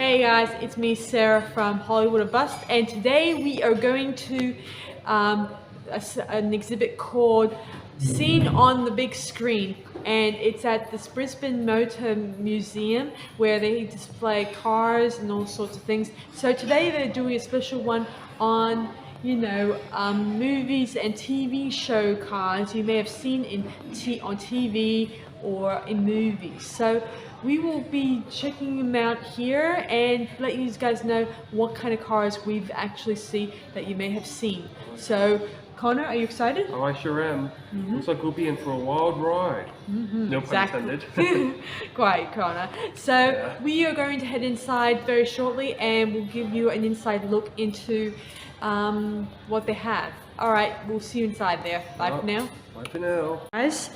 Hey guys, it's me Sarah from Hollywood or Bust, and today we are going to an exhibit called Seen on the Big Screen, and it's at this Brisbane Motor Museum where they display cars and all sorts of things. So today they're doing a special one on movies and TV show cars you may have seen on TV or in movies. So we will be checking them out here and let you guys know what kind of cars we've actually seen that you may have seen. So Connor, are you excited? Oh, I sure am. Looks like we'll be in for a wild ride. No pun intended. Great, Connor. So we are going to head inside very shortly and we'll give you an inside look into what they have. Alright, we'll see you inside there. Bye for now. Bye for now. Guys,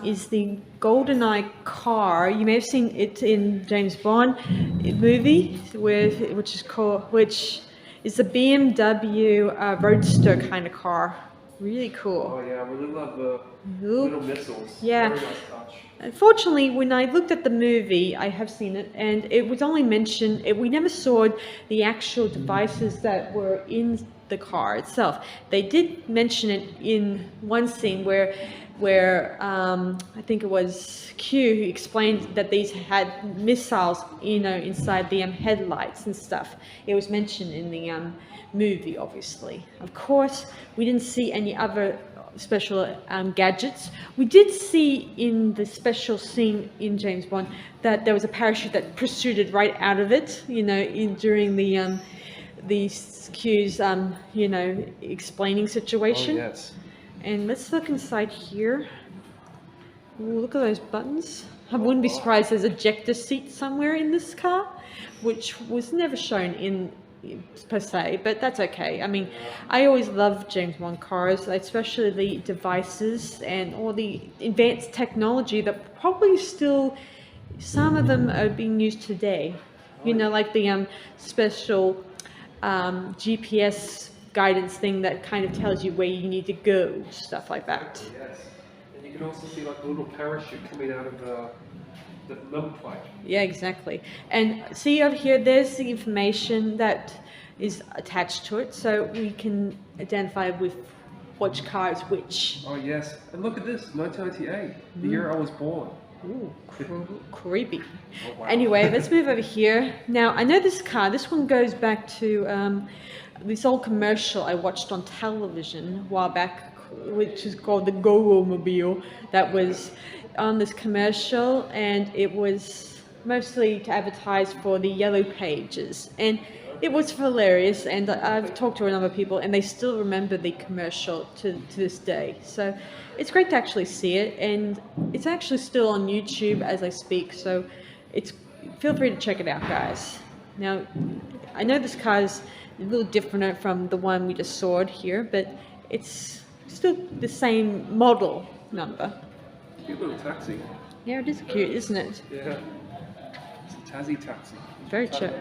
is the GoldenEye car. You may have seen it in James Bond movie, which is the BMW Roadster kind of car. Really cool. Oh yeah, we love the little missiles. Yeah. Very nice touch. Unfortunately, when I looked at the movie, I have seen it, and it was only mentioned. We never saw the actual devices that were in the car itself. They did mention it in one scene where I think it was Q who explained that these had missiles, inside the headlights and stuff. It was mentioned in the movie, obviously. Of course, we didn't see any other special gadgets. We did see in the special scene in James Bond that there was a parachute that protruded right out of it, during the Q's explaining situation. Oh yes. And let's look inside here. Ooh, look at those buttons. I wouldn't be surprised there's ejector seat somewhere in this car, which was never shown in per se, but that's okay. I mean, I always love James Bond cars, especially the devices and all the advanced technology that probably still, some of them are being used today. Like the special GPS guidance thing that kind of tells you where you need to go, stuff like that. Yes, and you can also see like a little parachute coming out of the number plate. Yeah, exactly. And see over here, there's the information that is attached to it, so we can identify with which car is which. Oh yes, and look at this, 1998, the year I was born. Ooh, creepy. Oh, wow. Anyway, let's move over here. Now, I know this one goes back to this old commercial I watched on television a while back, which is called the Go-O-Mobile, that was on this commercial, and it was mostly to advertise for the Yellow Pages, and it was hilarious, and I've talked to a number of people and they still remember the commercial to this day. So it's great to actually see it, and it's actually still on YouTube as I speak, so feel free to check it out, guys. Now, I know this car is a little different from the one we just saw here, but it's still the same model number. Cute little taxi. Yeah, it is cute, isn't it? Yeah. It's a Tassie taxi. Very cute.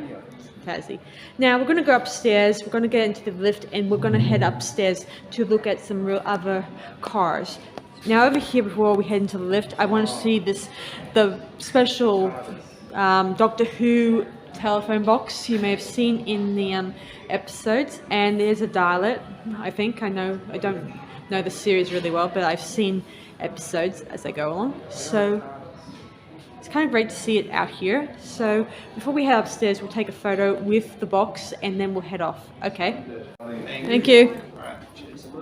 Tassie. Now we're going to go upstairs, we're going to get into the lift, and we're going to head upstairs to look at some real other cars. Now over here, before we head into the lift, I want to see the special Doctor Who telephone box you may have seen in the episodes, and there's a dial-it. I think I don't know the series really well, but I've seen episodes as they go along, so it's kind of great to see it out here. So before we head upstairs, we'll take a photo with the box and then we'll head off. Okay, thank you.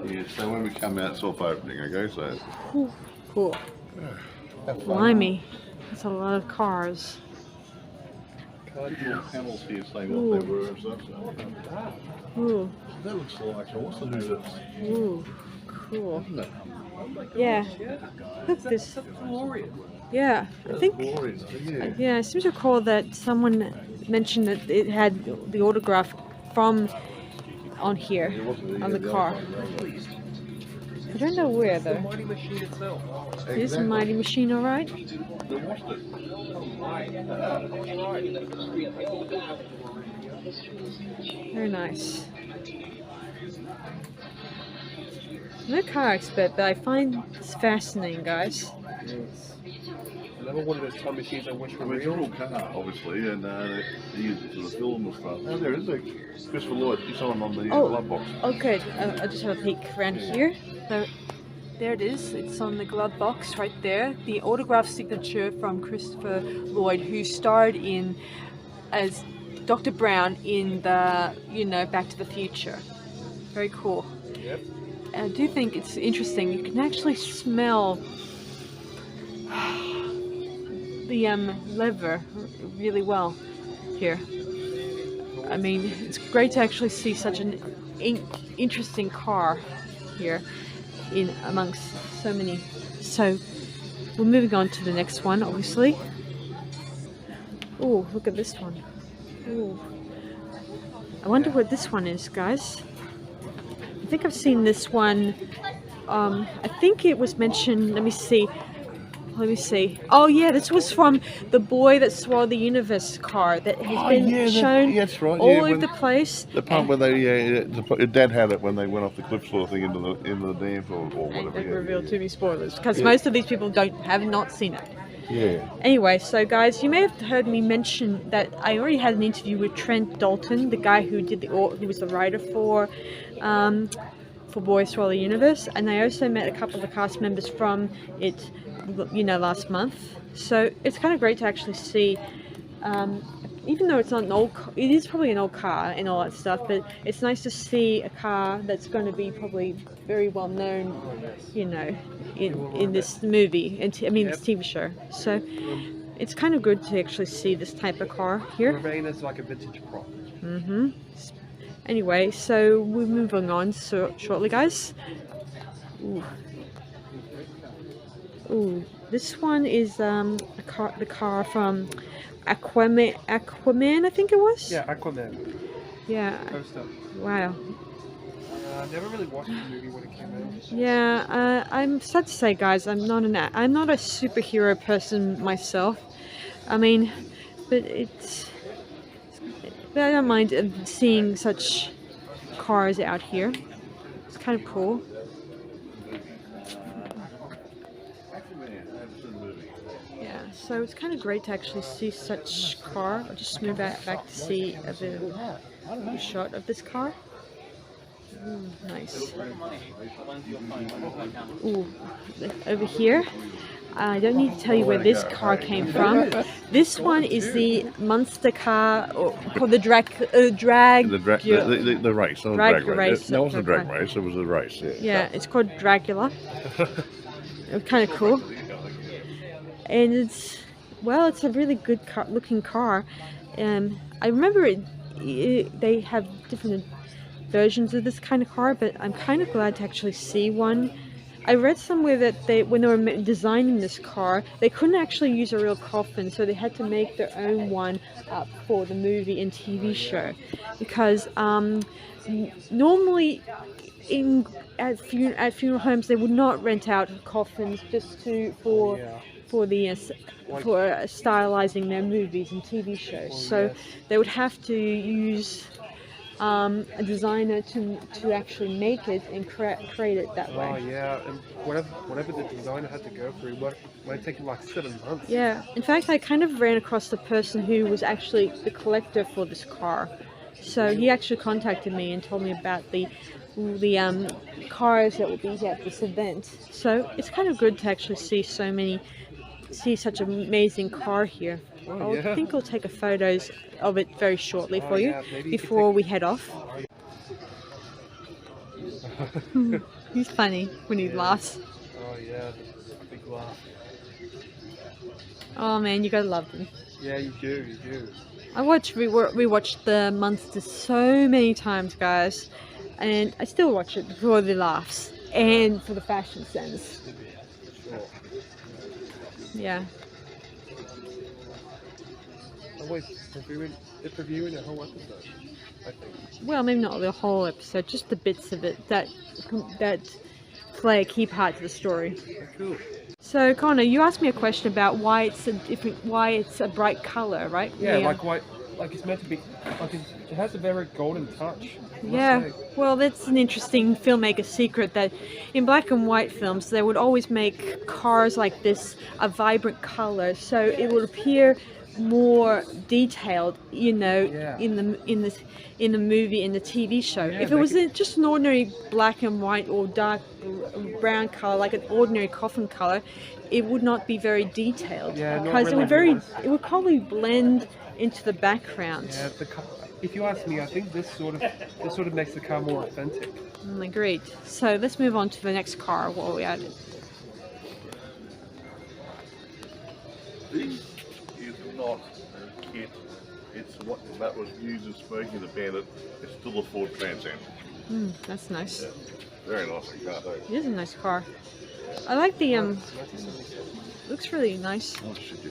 Yeah, so when we come out, it's off opening, okay? So Cool. Blimey, that's a lot of cars. little panels here saying what they were and stuff. Ooh. That looks like, so what's the new that's... Ooh, cool. Isn't it? Yeah. Look at this. Yeah, I think. Yeah, I seem to recall that someone mentioned that it had the autograph from on here on the car. I don't know where though. The mighty machine itself. It is a mighty machine, all right. Very nice. I'm no car expert, but I find this fascinating, guys. Another one of those time machines I wish were I mean, it's a real. real car, obviously, and they use it to the film and stuff. Oh, there is a Christopher Lloyd. You saw him on the glove box. Okay, I'll just have a peek around here. So there it is. It's on the glove box right there. The autograph signature from Christopher Lloyd, who starred in as Dr. Brown in the, you know, Back to the Future. Very cool. Yep. I do think it's interesting. You can actually smell the leather really well here. I mean, it's great to actually see such an interesting car here in amongst so many. So we're moving on to the next one, obviously. Oh, look at this one. Oh, I wonder what this one is, guys. I think I've seen this one. I think it was mentioned. Let me see. Oh yeah, this was from the Boy That Swallowed the Universe car that has been shown that's right, all yeah, over the place. The part where they, your dad had it when they went off the cliff sort of thing into the dam or whatever. Don't reveal too many spoilers because most of these people have not seen it. Yeah. Anyway, so guys, you may have heard me mention that I already had an interview with Trent Dalton, the guy who was the writer for Boy Swallow the Universe, and I also met a couple of the cast members from it, you know, last month. So it's kind of great to actually see, even though it's not an old, it is probably an old car and all that stuff, but it's nice to see a car that's going to be probably very well known, you know, in this movie, and I mean this TV show. So it's kind of good to actually see this type of car here. Remain as like a vintage prop. Anyway, so we're moving on shortly, guys. Ooh, this one is the car from Aquaman, I think it was. Yeah, Aquaman. Yeah. Poster. Wow. I never really watched the movie when it came out. Yeah, I'm sad to say, guys, I'm not a superhero person myself. I mean, but I don't mind seeing such cars out here. It's kind of cool. Yeah, so it's kind of great to actually see such car. I'll just move back to see a bit of a shot of this car. Ooh, nice. Ooh, over here. I don't need to tell you where this car came from. This one is the Munster car, or called the drag The race, not Drag a drag race. race. No, it wasn't a drag race, it was a race. Yeah, it's called Dragula. It's kind of cool. And it's a really good looking car. I remember they have different versions of this kind of car, but I'm kind of glad to actually see one. I read somewhere that when they were designing this car, they couldn't actually use a real coffin, so they had to make their own one up for the movie and TV show. Because normally at funeral homes they would not rent out coffins just for stylizing their movies and TV shows. So they would have to use a designer to actually make it and create it that way. Oh yeah, and whatever the designer had to go through, might take like 7 months. Yeah, in fact I kind of ran across the person who was actually the collector for this car. So he actually contacted me and told me about the cars that will be at this event. So it's kind of good to actually see such an amazing car here. Oh, yeah. I think I'll take a photos of it very shortly for you, yeah, maybe before we head off. He's funny when he laughs. Oh yeah, the big laugh. Oh man, you gotta love them. Yeah, you do. I rewatched the Munsters so many times, guys, and I still watch it for the laughs and for the fashion sense. Sure. Yeah. Oh wait, they're previewing a whole episode, I think. Well, maybe not the whole episode, just the bits of it that play a key part to the story. Oh, cool. So Connor, you asked me a question about why it's a bright color, right? Yeah, like why like it's meant to be, like it has a very golden touch. I must Yeah, say. well, that's an interesting filmmaker secret that in black and white films they would always make cars like this a vibrant color, so it would appear more detailed, you know, Yeah. in the movie, in the TV show. Yeah, If it they was could- just an ordinary black and white or dark brown color, like an ordinary coffin color, it would not be very detailed Yeah, not because really nice. it would probably blend into the background. Yeah, if you ask me, I think this sort of makes the car more authentic. Agreed. So let's move on to the next car while we're at it. This is not a kit. It's what that was used in Smoking the Bandit. It's still a Ford Trans Am. That's nice. Very nice car, though. It is a nice car. I like the It's 1977. looks really nice. Oh shit, yeah.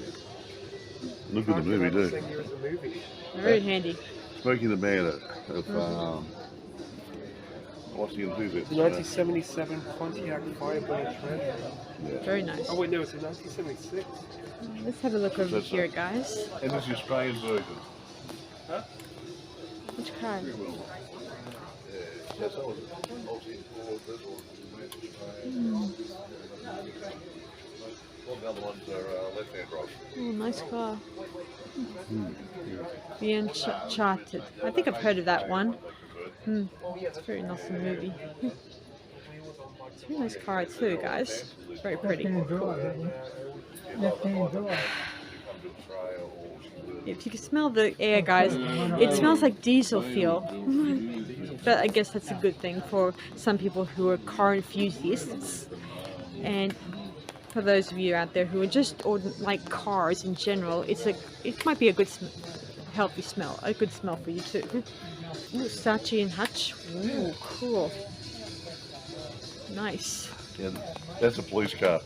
Look at the movie, Car came out the too. same year as the movie. Very handy. Smoking the Bandit of what's the enthusiast? The 1977 Pontiac Firebird Trend. Very nice. Oh wait, no, it's a 1976. Let's have a look over That's here, nice. guys. And this is the Australian version. Huh? Which car? Very well. Yeah, that's all. Aussie Ford, this one. All the other ones are left-hand drive. Oh, nice car. The Uncharted. I think I've heard of that one. It's a very nice movie. It's a very nice car too, guys. Very pretty. If you can smell the air, guys, it smells like diesel fuel. But I guess that's a good thing for some people who are car enthusiasts. And for those of you out there who are just like cars in general, it might be a good healthy smell, a good smell for you too. Ooh, Saatchi and Hutch. Ooh, cool. Nice. Yeah, that's a police car.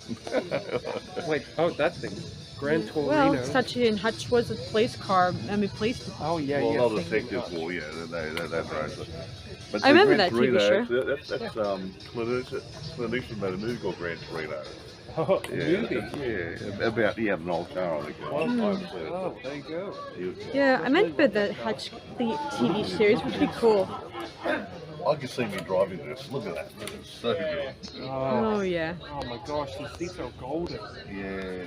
Wait, oh that thing, Gran Torino. Well, Saatchi and Hutch was a police car. I mean, police. Oh yeah, Well, yeah. not thank you. detective war, yeah, they drove it. But I remember Gran that TV Torino, show. That's Clint Eastwood made a movie called Gran Torino. Oh, Yeah, movie. yeah, about he had an old car, I think. Oh, there you go. Yeah, I remember the Hutch, the TV series, which would be cool. I can see me driving this. Look at that. It's so good. Oh yeah, Oh my gosh, these seats are golden. Yeah.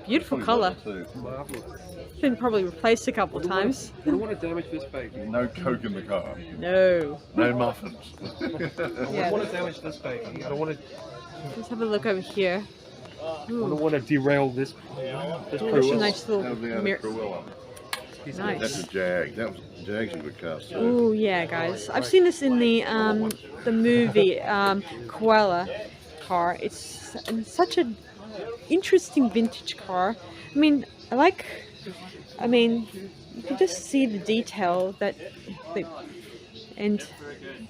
beautiful Probably color. too. It's marvelous. Been probably replaced a couple times. I don't want to damage this baby. No coke in the car. No. No muffins. I don't want to damage this baby. I don't want to. Let's have a look over here. I don't want to derail this. This Ooh, that's a Cruella. nice little That'll be out of mirror. Cruella. He's Nice. That's a Jag. Jag's a good car. too. Oh yeah, guys. I've seen this in the movie Koala car. It's such an interesting vintage car. I mean, you can just see the detail and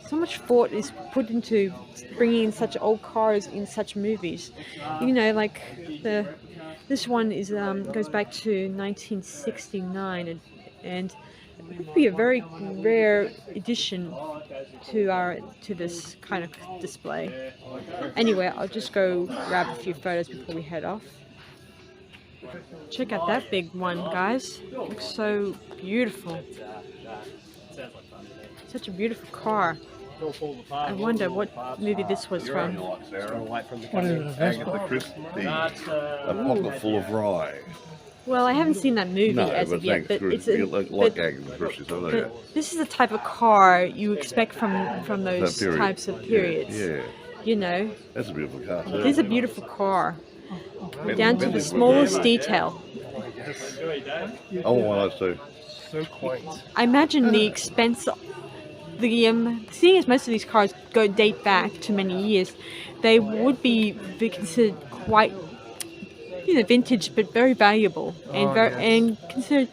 so much thought is put into bringing in such old cars in such movies. You know, like this one is goes back to 1969 and it would be a very rare addition to this kind of display. Anyway, I'll just go grab a few photos before we head off. Check out that big one, guys. Looks so beautiful. Such a beautiful car. I wonder what movie this was You're on from. your lot, Sarah. What is it? Agatha Christie. A pocket full of rye. Well, I haven't seen that movie No, as but of yet, but thanks. it's Like Agatha Christie, so there. but this is the type of car you expect from those period. types of periods. Yeah. You know, That's a beautiful car. too. it is a beautiful car, Bentley- down to the Bentley's smallest good. detail. I want one of those too. so quaint. I imagine the expense, seeing as most of these cars date back to many years, they would be considered quite, vintage, but very valuable, and and considered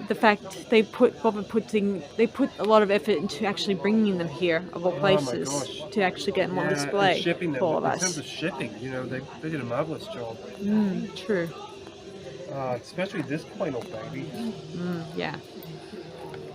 the fact they put a lot of effort into actually bringing them here of all places gosh. to actually get them on and display shipping them. for all of In terms us. of shipping, they did a marvelous job. True. Especially this quaint old baby. Yeah.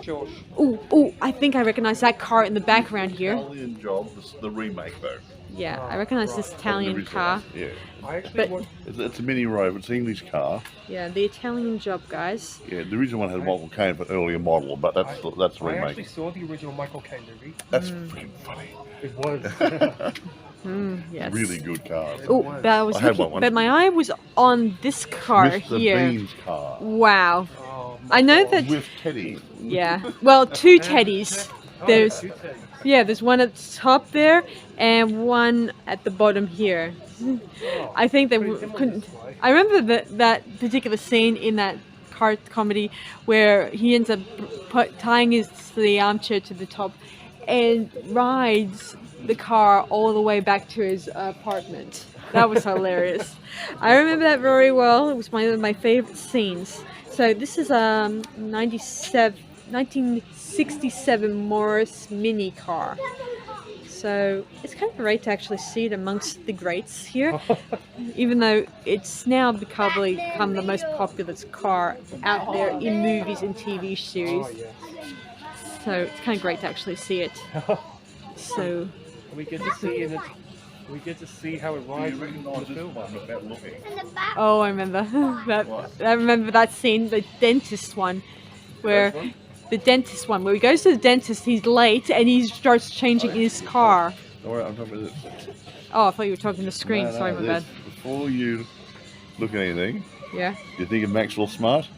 Josh. Oh, I think I recognize that car in the background here. Italian job, the remake though. Yeah, I recognize this Italian car. Yeah. I actually But- want. It's a Mini Rover. It's an English car. Yeah, the Italian job, guys. Yeah, the original one had a Michael Caine for an earlier model, but that's a I actually remake. saw the original Michael Caine movie. That's freaking funny. It was. Yes. Really good car. Oh, but I was I had looking, one once. but my eye was on this car Mr. here. Bean's car. Wow. Oh, my I know God. that. With Teddy. Yeah. Well, two teddies. Oh, There's two Teddies. yeah, there's one at the top there and one at the bottom here. Oh, I think they putting him on couldn't. display. I remember that particular scene in that car comedy where he ends up tying the armchair to the top and rides the car all the way back to his apartment. That was hilarious. I remember that very well. It was one of my favorite scenes. So this is a 1967 Morris Mini car. So it's kind of great to actually see it amongst the greats here, even though it's now probably become the most popular car out there in movies and TV series. Oh, yeah. So it's kind of great to actually see it. So We get to see in it. We get to see how it Do rides you in recognise the this film. one without looking? oh, I remember that. What? I remember that scene, the dentist one, where First one? the dentist one, where he goes to the dentist, he's late, and he starts changing his car. Alright, I'm talking about this. Oh, I thought you were talking the screen. No, Sorry, my this. bad. Before you look at anything, Yeah. you think of Maxwell Smart?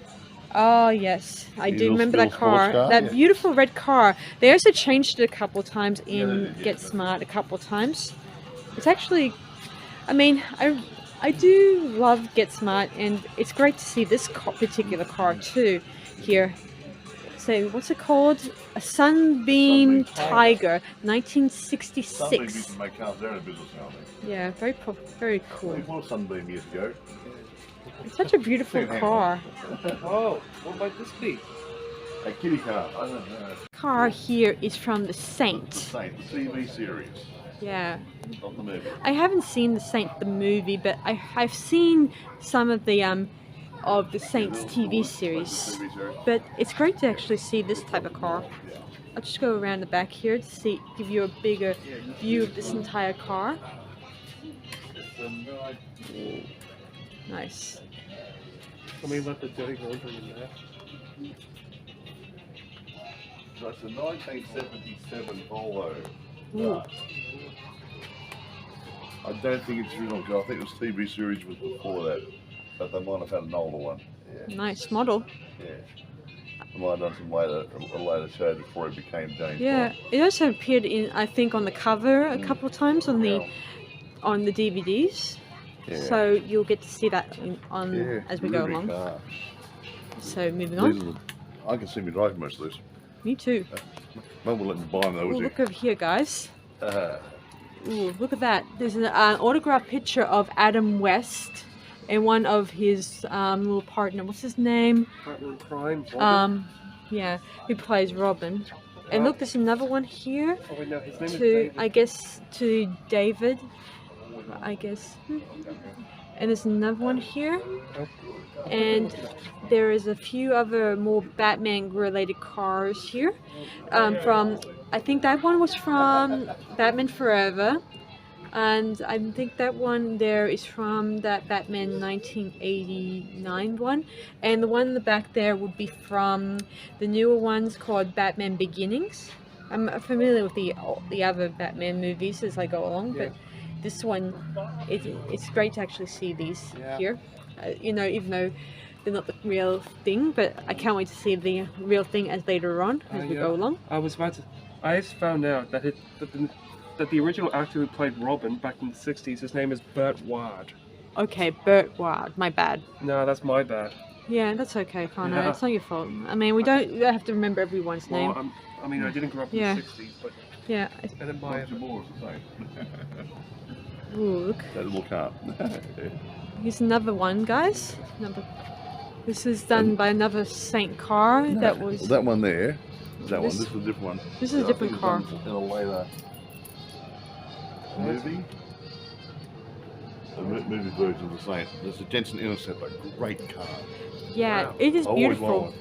Oh yes, I do Little remember that sports car. car, That yeah. beautiful red car. They also changed it a couple of times Yeah, they in did, yeah. Get Smart a couple of times. It's actually, I mean, I do love Get Smart, and it's great to see this particular car too here. So what's it called? A Sunbeam Sunbeam Tiger. Tiger, 1966. Sunbeam used to make cars. They're in business now, I think. Yeah, very cool. It was Sunbeam years ago. It's such a beautiful Second-hand car. Oh, what might this be? A kitty car. I don't know. Car here is from the Saint. Saint, the TV series, Yeah. not the movie. I haven't seen the Saint the movie, but I've seen some of the Saint's TV series. But it's great to actually see this type of car. I'll just go around the back here to give you a bigger view of this entire car. Nice. Let me let the dirty laundry in there. So it's a 1977 Volvo. Ooh. I don't think it's original car. I think this TV series was before that, but they might have had an older one. Yeah, Nice model. yeah. They might have done some later, a later show before it became James Yeah, Bond. it also appeared in, I think, on the cover a couple of times on the DVDs. Yeah. So you'll get to see that Yeah, as we go really along. car. So moving These on. are the, I can see me driving most of this. Me too. Mum will let me buy them though, Ooh, was look over here, guys. he? Ooh, look at that. There's an autographed picture of Adam West and one of his little partner. What's his name? Partner in crime. Robin. Yeah, who plays Robin. And look, there's another one here Oh wait, no, his name is to, David. I guess, to David. I guess. And there's another one here. And there is a few other more Batman-related cars here. From, I think that one was from Batman Forever. And I think that one there is from that Batman 1989 one. And the one in the back there would be from the newer ones called Batman Beginnings. I'm familiar with the other Batman movies as I go along, but this one, it's great to actually see these here. You know, even though they're not the real thing, but I can't wait to see the real thing as later on as we go along. I was about to. I just found out that that the original actor who played Robin back in the '60s, his name is Burt Ward. Okay, Burt Ward, my bad. No, that's my bad. Yeah, that's okay, Connor. Yeah. It's not your fault. I mean, we don't have to remember everyone's name. Well, I mean, I didn't grow up in Yeah. the '60s, but Yeah. and then my Not your boys, the same. Ooh, look. That little car. Here's another one, guys. This is done by another Saint car. That was. Well, that one there. Is that This- one? This is a different one. This is a I different think car. it's done in a later movie. The movie version of the Saint. There's a Jensen Interceptor. Great car. Yeah, Wow. it is I always beautiful. wanted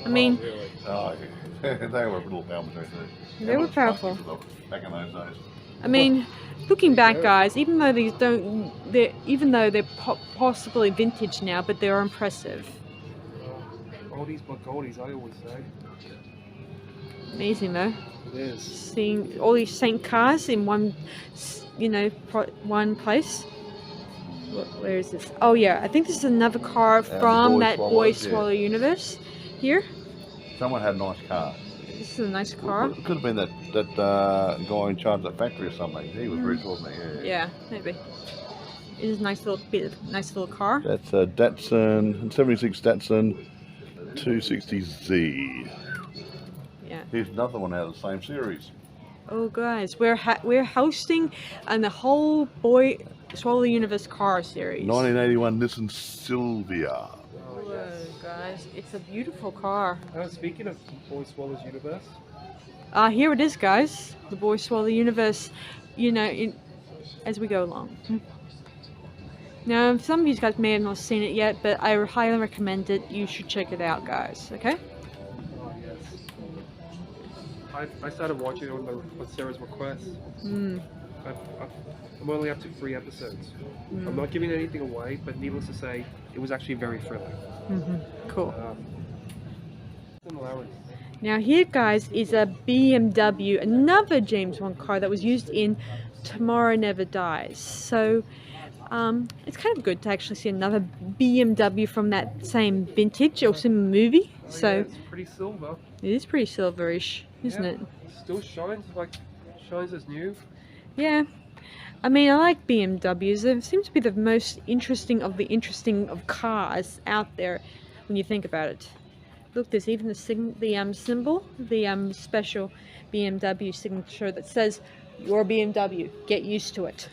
I mean, really? Oh, yeah. They were a little power machine too. They were much fun powerful. back in those days. I mean, looking back, guys, even though they're possibly vintage now, but they're impressive. Oldies but goldies, I always say. Amazing though. It is. Seeing all these Saint cars in one, one place. Where is this? Oh yeah, I think this is another car from that Boy Swallow universe. Here. Someone had a nice car. This is a nice car. It could have been that guy in charge of that factory or something. He was rich, wasn't he? Yeah, maybe. It is a nice little car. That's a Datsun, 76 Datsun 260Z. Yeah. Here's another one out of the same series. Oh guys, we're hosting the whole Boy Swallow Universe car series. 1981 Nissan Silvia. Whoa, guys, it's a beautiful car. Speaking of Boy Swallows Universe. Here it is, guys. The Boy Swallow Universe, as we go along. Now, some of you guys may have not seen it yet, but I highly recommend it. You should check it out, guys. Okay? Oh yes. I started watching it on Sarah's request. I'm only up to 3 episodes. I'm not giving anything away, but needless to say, it was actually very thrilling. Cool. Similarities. Now here, guys, is a BMW, another James Bond car that was used in Tomorrow Never Dies. So it's kind of good to actually see another BMW from that same vintage or similar movie. Oh, so yeah, it's pretty silver. it is pretty silverish, isn't it? Still shines as new. Yeah. I mean, I like BMWs. They seem to be the most interesting of cars out there when you think about it. Look, there's even the symbol, the special BMW signature that says, "Your BMW, get used to it."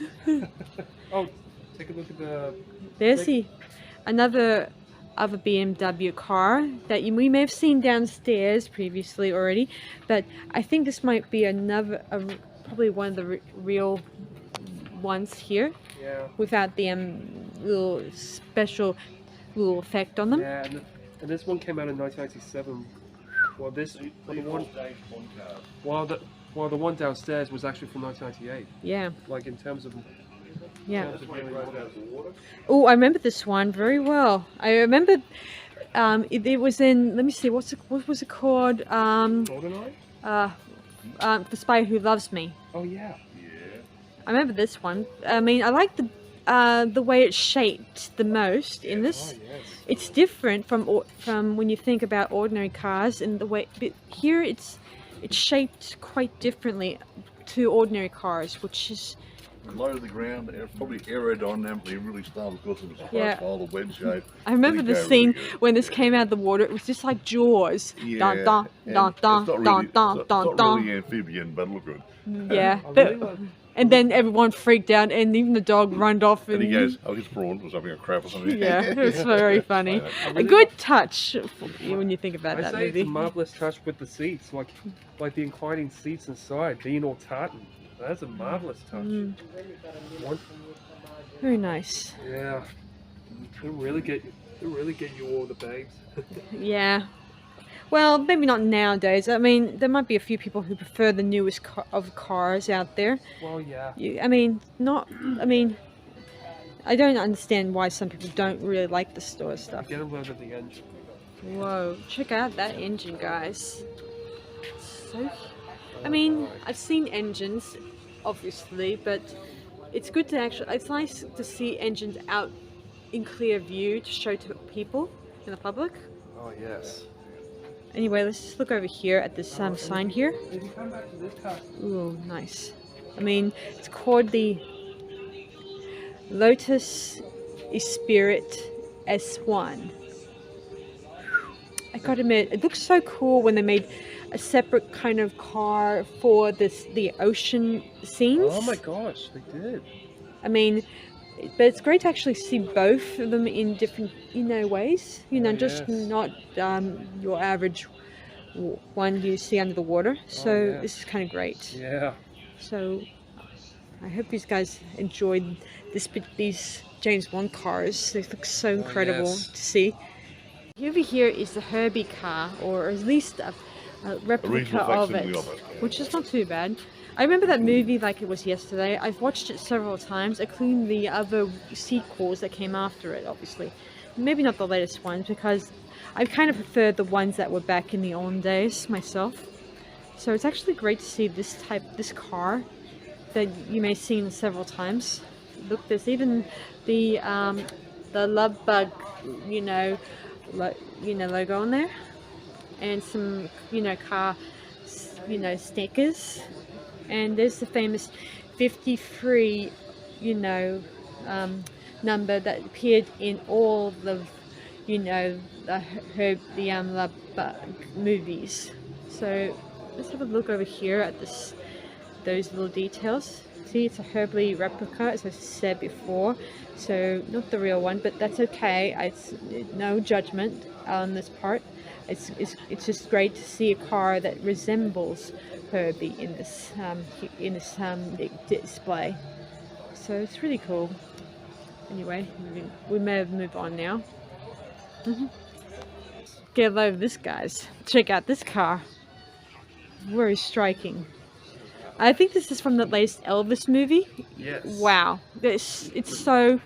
Oh, take a look at the... There's another BMW car that we may have seen downstairs previously already, but I think this might be probably one of the real ones here. Yeah. Without the little special little effect on them. Yeah, and this one came out in 1997. While the one downstairs was actually from 1998. Yeah. Like in terms of... Yeah. Really Oh, I remember this one very well. I remember it was in, let me see, what was it called? GoldenEye? The Spy Who Loves Me. Oh yeah. I remember this one. I mean, I like the way it's shaped the most in this. Oh, yes. It's different from when you think about ordinary cars, and the way here it's shaped quite differently to ordinary cars, which is Low to the ground, probably aerodynamically really stable because it was a profile, a wedge shape. I remember the scene when this came out of the water. It was just like Jaws. Yeah, Dun, dun, dun, dun, dun, dun, it's dun, not really amphibian, but look good. Yeah, I really like... and then everyone freaked out, and even the dog ran off. And he goes, "Oh, it's prawn or something, or crap or something." Yeah, it was very funny. really A good touch when you think about I that say movie. it's a marvelous touch with the seats, like the inclining seats inside, being all tartan. That's a marvelous touch. Very nice. Yeah, it'll really get you all the babes. Yeah. Well, maybe not nowadays. I mean, there might be a few people who prefer the newest of cars out there. Well, yeah. I mean, I don't understand why some people don't really like the store stuff. Get a load of the engine. Whoa, check out that engine, guys. So, I mean, I've seen engines, obviously, but it's good to it's nice to see engines out in clear view to show to people in the public. Oh, yes. Anyway, let's just look over here at this sign here. If you come back to this car. Ooh, nice. I mean, it's called the Lotus Esprit S1. I gotta admit, it looks so cool when they made a separate kind of car for the ocean scenes. Oh my gosh, they did. I mean, but it's great to actually see both of them in different, ways. Just not your average one you see under the water. So this is kind of great. Yeah. So I hope these guys enjoyed these James Bond cars. They look so incredible to see. Over here is the Herbie car, or at least a replica regional of it, facsimile of it, yeah. which is not too bad. I remember that movie like it was yesterday. I've watched it several times, including the other sequels that came after it, obviously. Maybe not the latest ones, because I kind of prefer the ones that were back in the olden days myself. So it's actually great to see this car that you may have seen several times. Look, there's even the love bug, logo on there, and some, car, stickers. And there's the famous 53, number that appeared in all the, the love bug movies. So let's have a look over here at those little details. See, it's a Herbley replica, as I said before, so not the real one, but that's okay. It's no judgment on this part. It's just great to see a car that resembles Herbie in this display. So it's really cool. Anyway, we may move on now. Get a load of this, guys. Check out this car. Very striking. I think this is from the latest Elvis movie. Yes. Wow, it's so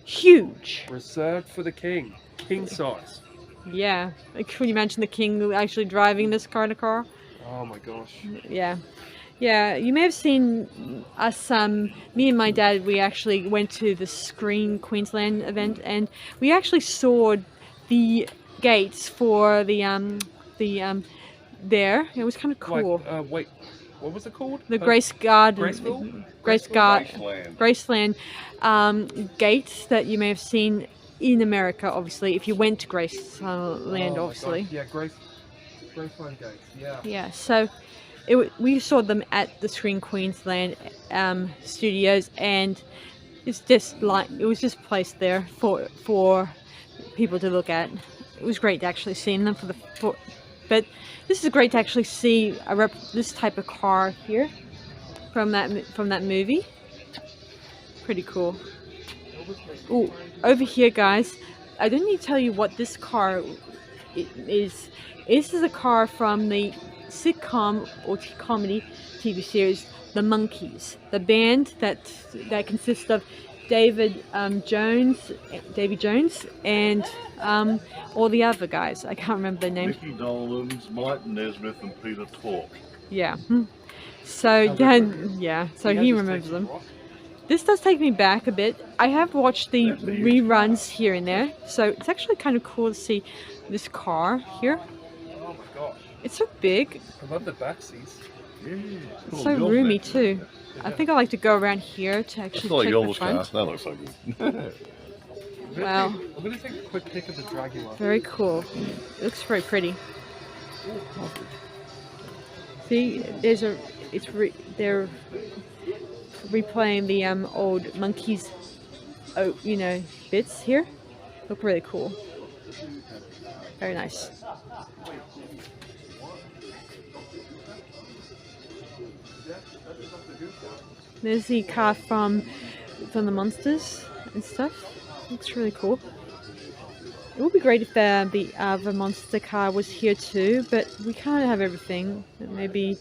huge. Reserved for the king. King size. Yeah, can you imagine the king actually driving this car in a car? Oh my gosh. Yeah. Yeah, you may have seen us, me and my dad, we actually went to the Screen Queensland event, and we actually saw the gates for there. It was kind of cool. Like, wait, what was it called? The Graceland gates that you may have seen in America, obviously, if you went to Graceland, obviously. Yeah, Graceland gates, yeah. Yeah, so we saw them at the Screen Queensland studios, and it's just like, it was just placed there for people to look at. It was great to actually see them but this is great to actually see this type of car here from that movie. Pretty cool. Oh, over here, guys, I don't need to tell you what this car is. This is a car from the sitcom or comedy TV series The Monkees, the band that consists of Davy Jones, and all the other guys. I can't remember their names. Mickey Dolenz, Mike Nesmith, and Peter Tork. Yeah. So so he remembers them. This does take me back a bit. I have watched the reruns here and there, so it's actually kind of cool to see this car here. Oh my gosh. It's so big. I love the back seats. Yeah, It's so roomy too. I think I like to go around here to actually check the front. That looks so good. Wow. I'm going to take a quick pic of the Dragula. Very cool. It looks very pretty. See, they're replaying the old Monkees, bits here. Look really cool. Very nice. There's the car from the Munsters and stuff. Looks really cool. It would be great if the Monster car was here too, but we can't have everything. Maybe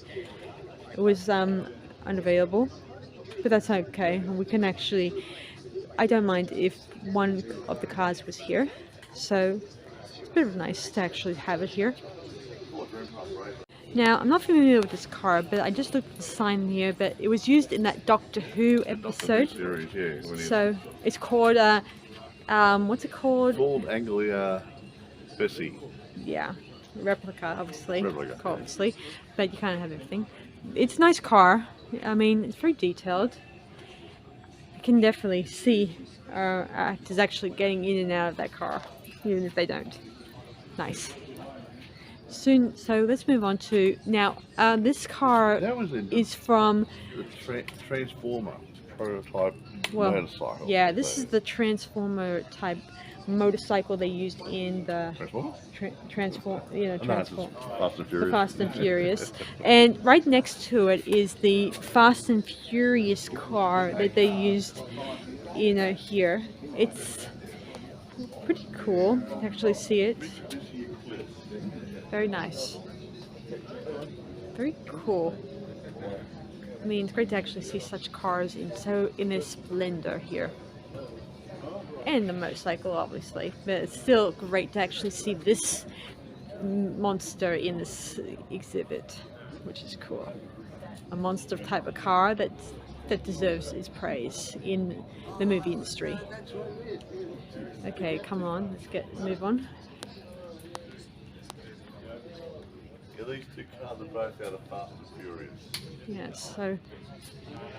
it was unavailable, but that's okay. We can actually, I don't mind if one of the cars was here, so it's a bit nice to actually have it here. Now, I'm not familiar with this car, but I just looked at the sign here, but it was used in that Doctor Who episode. Series, yeah, so it's called, what's it called? Called Anglia Bessie. Yeah, replica, obviously. Replica. Obviously, but you kind of have everything. It's a nice car. I mean, it's very detailed. You can definitely see actors actually getting in and out of that car, even if they don't. Nice. So let's move on to now. This car is from the Transformer prototype motorcycle. Yeah, this is the Transformer type motorcycle they used in the Transform. The Fast and Furious. And right next to it is the Fast and Furious car that they used, here. It's pretty cool to actually see it. Very nice. Very cool. I mean, it's great to actually see such cars in their splendor here. And the motorcycle, obviously, but it's still great to actually see this monster in this exhibit, which is cool. A monster type of car that deserves its praise in the movie industry. Okay, come on, let's move on. Yeah, these two cars are both out of Fast and Furious. Yeah, so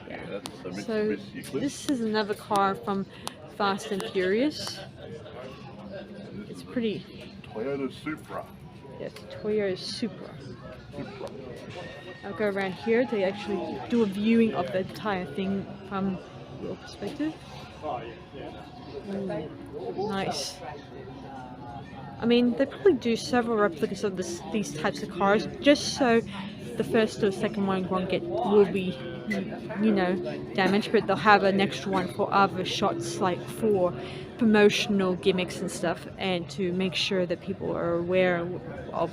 yeah. That's the So Mitsubishi Eclipse. this is another car from Fast and Furious. It's pretty. Toyota Supra. Yes, Toyota Supra. I'll go around here to actually do a viewing of the entire thing from your perspective. Ooh, nice. I mean, they probably do several replicas of these types of cars, just so the first or second one will be, damaged, but they'll have an extra one for other shots, like for promotional gimmicks and stuff, and to make sure that people are aware of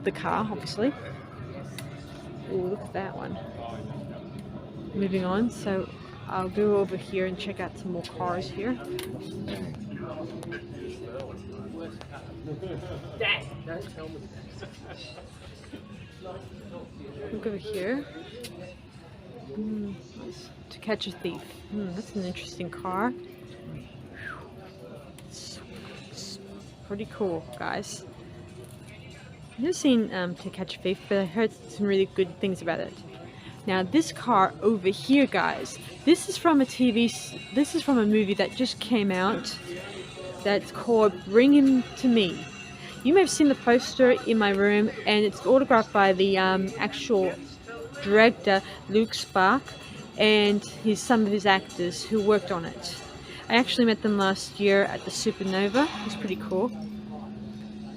the car, obviously. Ooh, look at that one. Moving on, so I'll go over here and check out some more cars here. Look over here. To Catch a Thief. That's an interesting car. It's pretty cool, guys. I've never seen To Catch a Thief, but I heard some really good things about it. Now this car over here, guys, this is from a movie that just came out that's called Bring Him to Me. You may have seen the poster in my room, and it's autographed by the actual director, Luke Spark, and some of his actors who worked on it. I actually met them last year at the Supanova. It was pretty cool.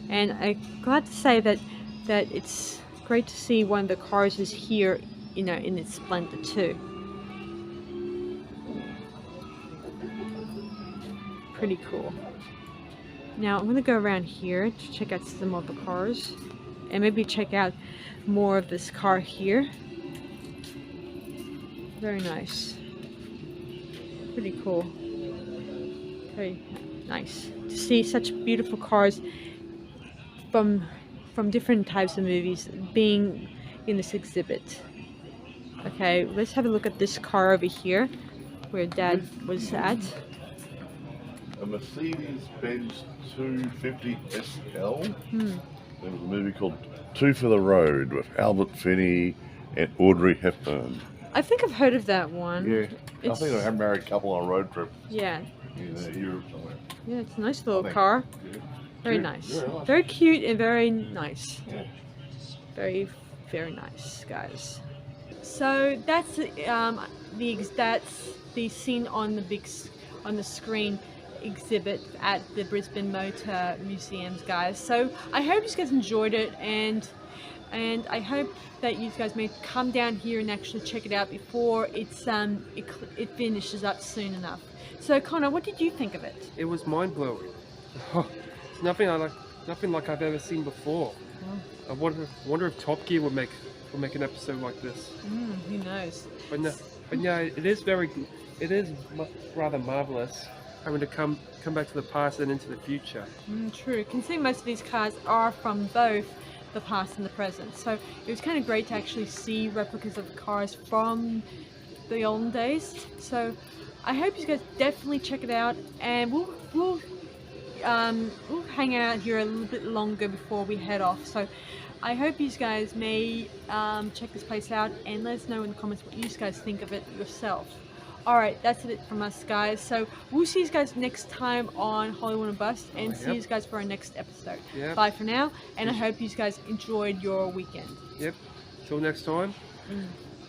And I'm glad to say that it's great to see one of the cars is here, in its splendor too. Pretty cool. Now I'm going to go around here to check out some of the cars, and maybe check out more of this car here. Very nice. Pretty cool. Very nice to see such beautiful cars from different types of movies being in this exhibit. Okay, let's have a look at this car over here where Dad was at. A Mercedes-Benz 250 SL. There was a movie called Two for the Road with Albert Finney and Audrey Hepburn. I think I've heard of that one. Yeah, I think I have a married couple on a road trip. Yeah. In Europe somewhere. Yeah, it's a nice little car. Yeah. Very Cute. nice. Very nice. Very cute and very nice. Yeah. Very, very nice, guys. So that's the scene on the screen exhibit at the Brisbane Motor Museum, guys. So I hope you guys enjoyed it, and I hope that you guys may come down here and actually check it out before it finishes up soon enough. So Connor, what did you think of it? It was mind-blowing. It's nothing like I've ever seen before. I wonder if Top Gear will make an episode like this. Who knows? But yeah, it is rather marvelous having to come back to the past and into the future. True. Considering most of these cars are from both the past and the present, so it was kind of great to actually see replicas of cars from the olden days. So I hope you guys definitely check it out, and we'll hang out here a little bit longer before we head off. So I hope you guys may check this place out and let us know in the comments what you guys think of it yourself. Alright, that's it from us, guys. So we'll see you guys next time on Hollywood and Bust, and see you guys for our next episode. Yep. Bye for now, and I hope you guys enjoyed your weekend. Yep. Till next time.